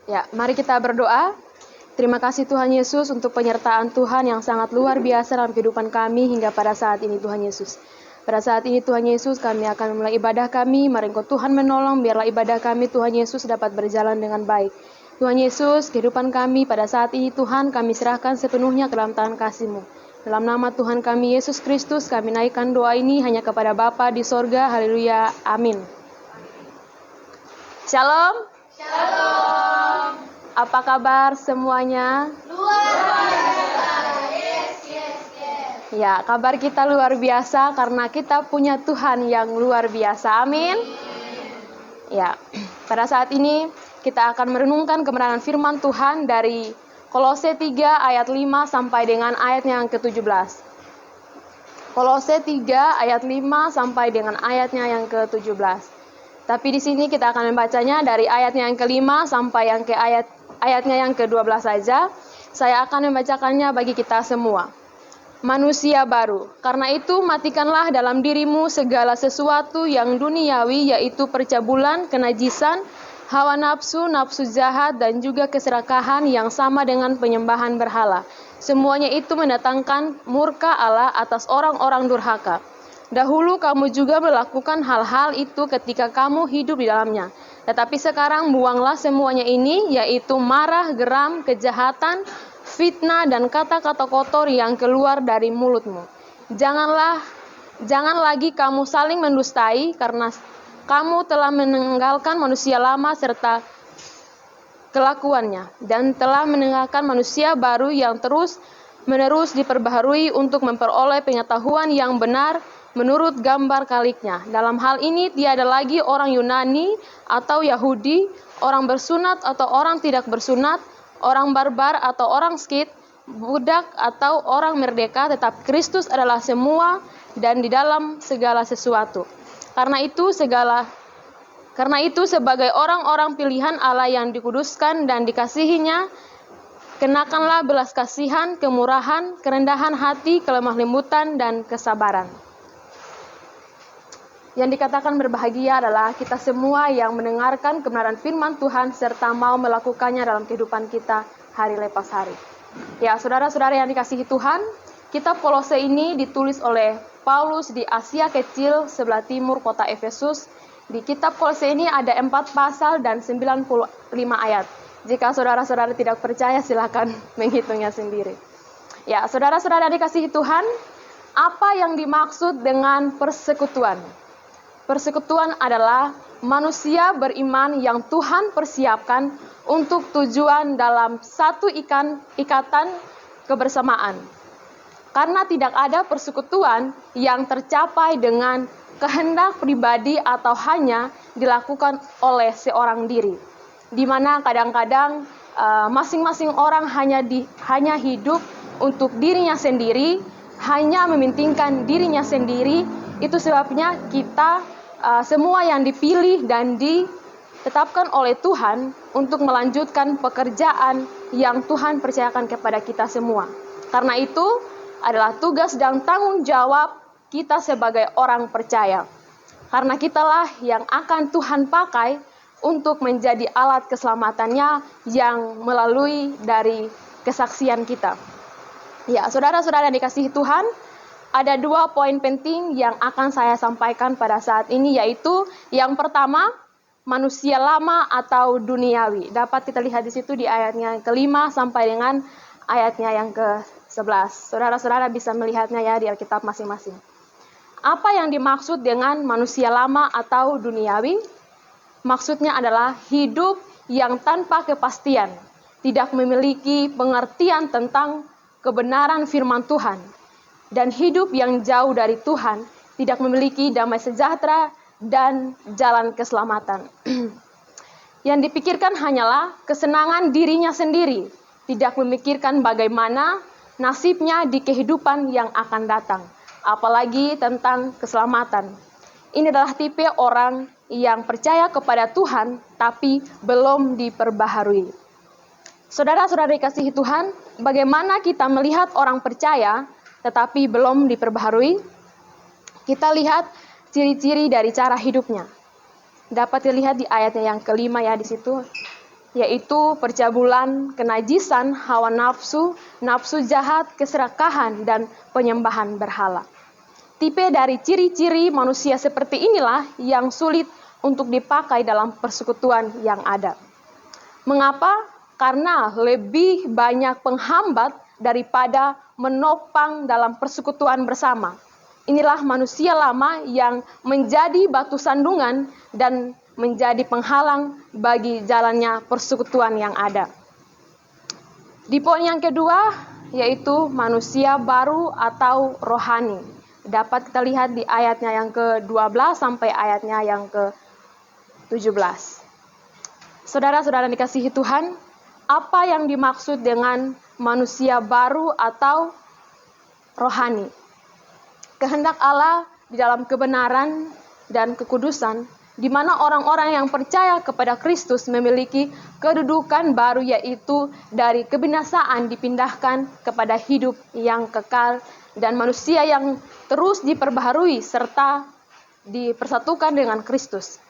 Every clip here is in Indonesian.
Ya, mari kita berdoa. Terima kasih Tuhan Yesus untuk penyertaan Tuhan yang sangat luar biasa dalam kehidupan kami hingga pada saat ini Tuhan Yesus. Pada saat ini Tuhan Yesus kami akan memulai ibadah kami. Mari Engkau Tuhan menolong biarlah ibadah kami Tuhan Yesus dapat berjalan dengan baik. Tuhan Yesus, kehidupan kami pada saat ini Tuhan kami serahkan sepenuhnya ke dalam tangan kasih-Mu. Dalam nama Tuhan kami Yesus Kristus kami naikkan doa ini hanya kepada Bapa di sorga. Haleluya. Amin. Shalom. Shalom. Apa kabar semuanya? Luar biasa. Yes. Ya, kabar kita luar biasa karena kita punya Tuhan yang luar biasa. Amin. Ya, pada saat ini kita akan merenungkan kebenaran firman Tuhan dari Kolose 3 ayat 5 sampai dengan ayatnya yang ke-17. Kolose 3 ayat 5 sampai dengan ayatnya yang ke-17. Tapi di sini kita akan membacanya dari ayatnya yang ke-5 sampai yang ke ayatnya yang ke-12 saja. Saya akan membacakannya bagi kita semua. Manusia baru. Karena itu matikanlah dalam dirimu segala sesuatu yang duniawi, yaitu percabulan, kenajisan, hawa nafsu, nafsu jahat, dan juga keserakahan yang sama dengan penyembahan berhala. Semuanya itu mendatangkan murka Allah atas orang-orang durhaka. Dahulu kamu juga melakukan hal-hal itu ketika kamu hidup di dalamnya. Tetapi sekarang buanglah semuanya ini, yaitu marah, geram, kejahatan, fitnah, dan kata-kata kotor yang keluar dari mulutmu. Jangan lagi kamu saling mendustai, karena kamu telah meninggalkan manusia lama serta kelakuannya, dan telah meninggalkan manusia baru yang terus-menerus diperbaharui untuk memperoleh pengetahuan yang benar menurut gambar kaliknya. Dalam hal ini tiada lagi orang Yunani atau Yahudi, orang bersunat atau orang tidak bersunat, orang barbar atau orang Skit, budak atau orang merdeka, tetapi Kristus adalah semua dan di dalam segala sesuatu. Karena itu sebagai orang-orang pilihan Allah yang dikuduskan dan dikasihinya, kenakanlah belas kasihan, kemurahan, kerendahan hati, kelemah lembutan, dan kesabaran. Yang dikatakan berbahagia adalah kita semua yang mendengarkan kebenaran firman Tuhan serta mau melakukannya dalam kehidupan kita hari lepas hari. Ya, saudara-saudara yang dikasihi Tuhan, kitab Kolose ini ditulis oleh Paulus di Asia Kecil sebelah timur kota Efesus. Di kitab Kolose ini ada 4 pasal dan 95 ayat. Jika saudara-saudara tidak percaya, silakan menghitungnya sendiri. Ya, saudara-saudara yang dikasihi Tuhan, apa yang dimaksud dengan persekutuan? Persekutuan adalah manusia beriman yang Tuhan persiapkan untuk tujuan dalam satu ikatan kebersamaan. Karena tidak ada persekutuan yang tercapai dengan kehendak pribadi atau hanya dilakukan oleh seorang diri. Di mana kadang-kadang masing-masing orang hanya hidup untuk dirinya sendiri, hanya mementingkan dirinya sendiri. Itu sebabnya kita semua yang dipilih dan ditetapkan oleh Tuhan untuk melanjutkan pekerjaan yang Tuhan percayakan kepada kita semua. Karena itu adalah tugas dan tanggung jawab kita sebagai orang percaya. Karena kitalah yang akan Tuhan pakai untuk menjadi alat keselamatannya yang melalui dari kesaksian kita. Ya, saudara-saudara yang dikasihi Tuhan, ada 2 poin penting yang akan saya sampaikan pada saat ini, yaitu yang pertama, manusia lama atau duniawi. Dapat kita lihat di situ di ayatnya yang ke-5 sampai dengan ayatnya yang ke-11. Saudara-saudara bisa melihatnya ya di Alkitab masing-masing. Apa yang dimaksud dengan manusia lama atau duniawi? Maksudnya adalah hidup yang tanpa kepastian, tidak memiliki pengertian tentang kebenaran firman Tuhan, dan hidup yang jauh dari Tuhan, tidak memiliki damai sejahtera dan jalan keselamatan. Yang dipikirkan hanyalah kesenangan dirinya sendiri, tidak memikirkan bagaimana nasibnya di kehidupan yang akan datang, apalagi tentang keselamatan. Ini adalah tipe orang yang percaya kepada Tuhan, tapi belum diperbaharui. Saudara-saudara dikasihi Tuhan, bagaimana kita melihat orang percaya tetapi belum diperbaharui? Kita lihat ciri-ciri dari cara hidupnya. Dapat dilihat di ayatnya yang ke-5 ya di situ. yaitu percabulan, kenajisan, hawa nafsu, nafsu jahat, keserakahan, dan penyembahan berhala. Tipe dari ciri-ciri manusia seperti inilah yang sulit untuk dipakai dalam persekutuan yang ada. Mengapa? Karena lebih banyak penghambat daripada menopang dalam persekutuan bersama. Inilah manusia lama yang menjadi batu sandungan dan menjadi penghalang bagi jalannya persekutuan yang ada. Di poin yang kedua, yaitu manusia baru atau rohani. Dapat kita lihat di ayatnya yang ke-12 sampai ayatnya yang ke-17. Saudara-saudara dikasihi Tuhan, apa yang dimaksud dengan manusia baru atau rohani? Kehendak Allah di dalam kebenaran dan kekudusan, di mana orang-orang yang percaya kepada Kristus memiliki kedudukan baru, yaitu dari kebinasaan dipindahkan kepada hidup yang kekal, dan manusia yang terus diperbaharui serta dipersatukan dengan Kristus.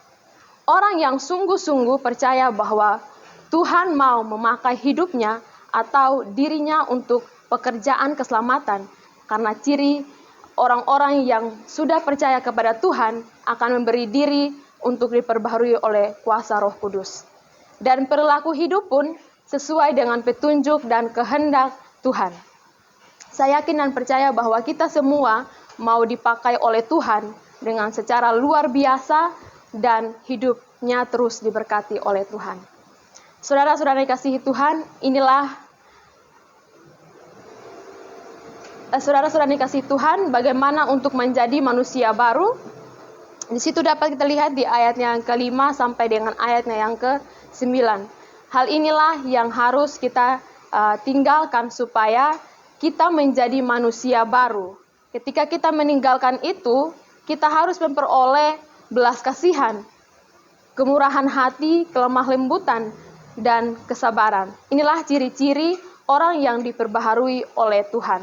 Orang yang sungguh-sungguh percaya bahwa Tuhan mau memakai hidupnya atau dirinya untuk pekerjaan keselamatan, karena ciri orang-orang yang sudah percaya kepada Tuhan akan memberi diri untuk diperbaharui oleh kuasa Roh Kudus. Dan perilaku hidup pun sesuai dengan petunjuk dan kehendak Tuhan. Saya yakin dan percaya bahwa kita semua mau dipakai oleh Tuhan dengan secara luar biasa dan hidupnya terus diberkati oleh Tuhan. Saudara-saudara dikasihi Tuhan, inilah saudara-saudara dikasihi Tuhan, bagaimana untuk menjadi manusia baru. Di situ dapat kita lihat di ayatnya yang ke-5 sampai dengan ayatnya yang ke-9. Hal inilah yang harus kita tinggalkan supaya kita menjadi manusia baru. Ketika kita meninggalkan itu, kita harus memperoleh belas kasihan, kemurahan hati, kelemah lembutan, dan kesabaran. Inilah ciri-ciri orang yang diperbaharui oleh Tuhan.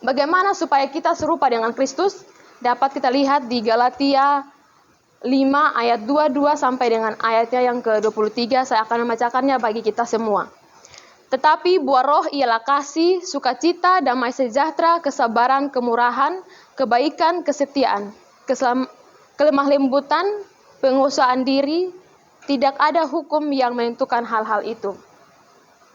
Bagaimana supaya kita serupa dengan Kristus? Dapat kita lihat di Galatia 5 ayat 22 sampai dengan ayatnya yang ke-23. Saya akan membacakannya bagi kita semua. Tetapi buah roh ialah kasih, sukacita, damai sejahtera, kesabaran, kemurahan, kebaikan, kesetiaan, kelemah lembutan, penguasaan diri. Tidak ada hukum yang menentukan hal-hal itu.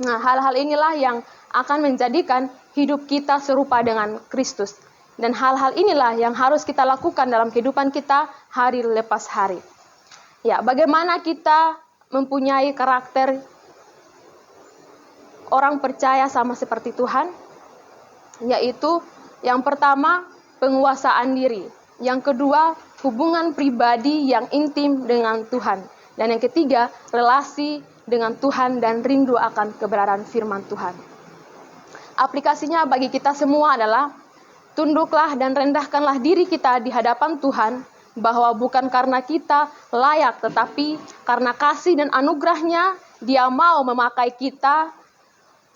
Nah, hal-hal inilah yang akan menjadikan hidup kita serupa dengan Kristus. Dan hal-hal inilah yang harus kita lakukan dalam kehidupan kita hari lepas hari. Ya, bagaimana kita mempunyai karakter orang percaya sama seperti Tuhan? Yaitu yang pertama, penguasaan diri. Yang kedua, hubungan pribadi yang intim dengan Tuhan. Dan yang ketiga, relasi dengan Tuhan dan rindu akan kebenaran firman Tuhan. Aplikasinya bagi kita semua adalah tunduklah dan rendahkanlah diri kita di hadapan Tuhan, bahwa bukan karena kita layak, tetapi karena kasih dan anugerahnya Dia mau memakai kita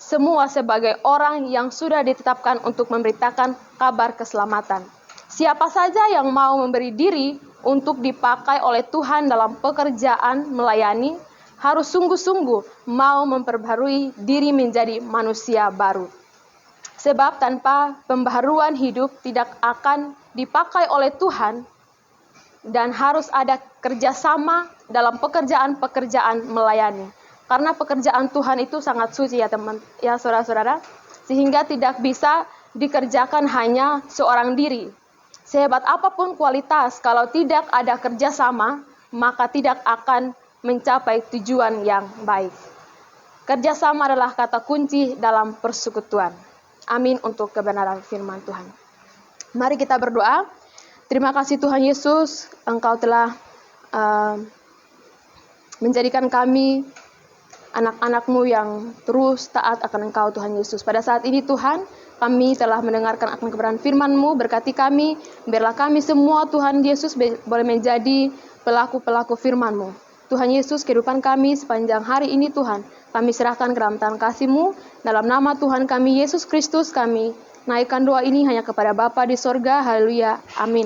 semua sebagai orang yang sudah ditetapkan untuk memberitakan kabar keselamatan. Siapa saja yang mau memberi diri untuk dipakai oleh Tuhan dalam pekerjaan melayani, harus sungguh-sungguh mau memperbarui diri menjadi manusia baru. Sebab tanpa pembaharuan hidup tidak akan dipakai oleh Tuhan, dan harus ada kerjasama dalam pekerjaan-pekerjaan melayani. Karena pekerjaan Tuhan itu sangat suci ya teman, ya saudara-saudara, sehingga tidak bisa dikerjakan hanya seorang diri. Sehebat apapun kualitas, kalau tidak ada kerjasama, maka tidak akan mencapai tujuan yang baik. Kerjasama adalah kata kunci dalam persekutuan. Amin untuk kebenaran firman Tuhan. Mari kita berdoa. Terima kasih Tuhan Yesus, Engkau telah menjadikan kami anak-anak-Mu yang terus taat akan Engkau Tuhan Yesus. Pada saat ini Tuhan, kami telah mendengarkan akan kebenaran firman-Mu, berkati kami, biarlah kami semua Tuhan Yesus boleh menjadi pelaku-pelaku firman-Mu. Tuhan Yesus, kehidupan kami sepanjang hari ini Tuhan, kami serahkan ke dalam tangan kasih-Mu, dalam nama Tuhan kami Yesus Kristus kami naikkan doa ini hanya kepada Bapa di sorga. Haleluya. Amin.